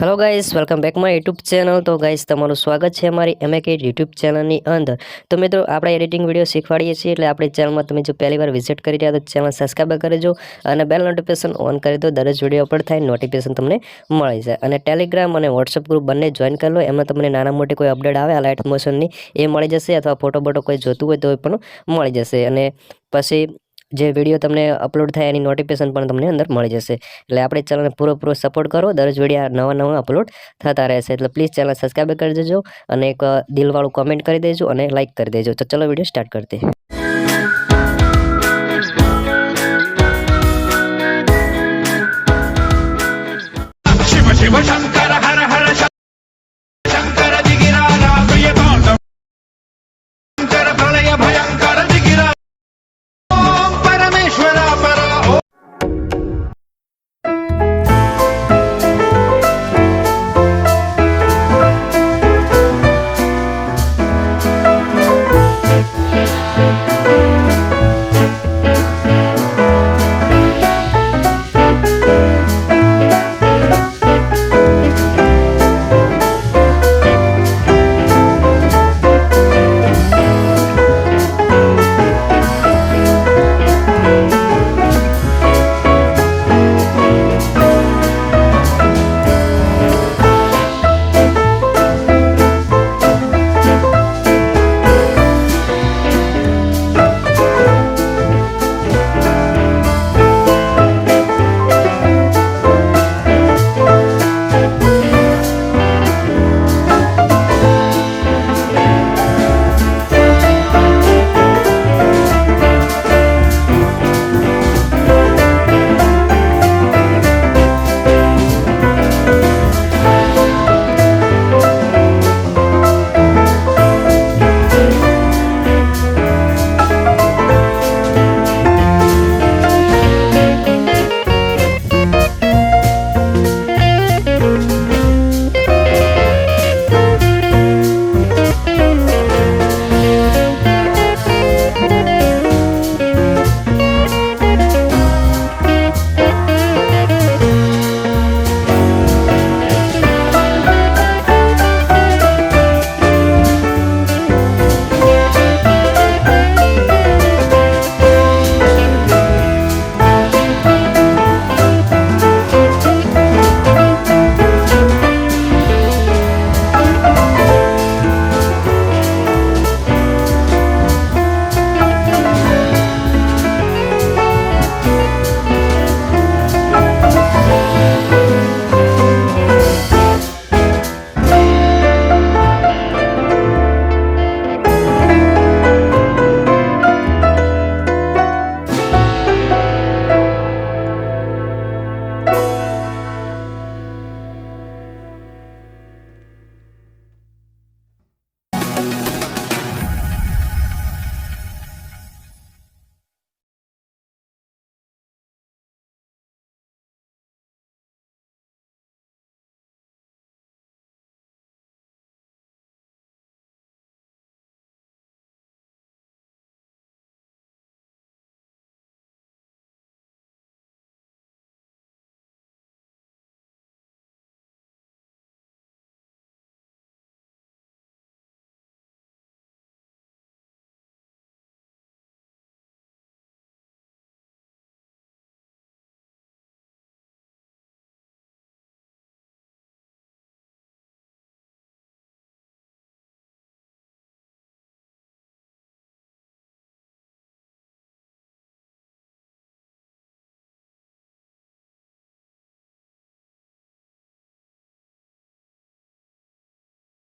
Hello guys, welcome back my YouTube channel. तो गाइस તમારું સ્વાગત છે અમારી એમકે યુટ્યુબ ચેનલની અંદર। તો મિત્રો આપણે એડિટિંગ વિડીયો શીખવાડીએ છીએ, એટલે આપણી ચેનલમાં તમે જો પહેલી વાર વિઝિટ કરી રહ્યા તો ચેનલ સબસ્ક્રાઇબ કરી દેજો અને બેલ નોટિફિકેશન ઓન કરી દો। દરેક વિડીયો અપલોડ થાય નોટિફિકેશન તમને મળી જાય। અને ટેલિગ્રામ અને વોટ્સઅપ ગ્રુપ બંને જોઈન કરી લો, એમાં તમને નાના મોટી કોઈ અપડેટ આવે આ લાઇટ મોશનની એ મળી જશે, અથવા ફોટો બોટો કોઈ જોતું હોય તો પણ મળી જશે। અને પછી જે વિડીયો તમને અપલોડ થાય એની નોટિફિકેશન પણ તમને અંદર મળી જશે। એટલે આપણે ચેનલને પૂરો સપોર્ટ કરો, દરરોજ વિડીયો નવા અપલોડ થતા રહેશે। એટલે પ્લીઝ ચેનલ સબસ્ક્રાઇબ કરી દેજો અને એક દિલવાળું કમેન્ટ કરી દેજો અને લાઇક કરી દેજો। તો ચલો વિડીયો સ્ટાર્ટ કરते हैं। शिव शिव शंकर हर हर शंकर दिगिराना प्रिय शंकर प्रलय भयंकर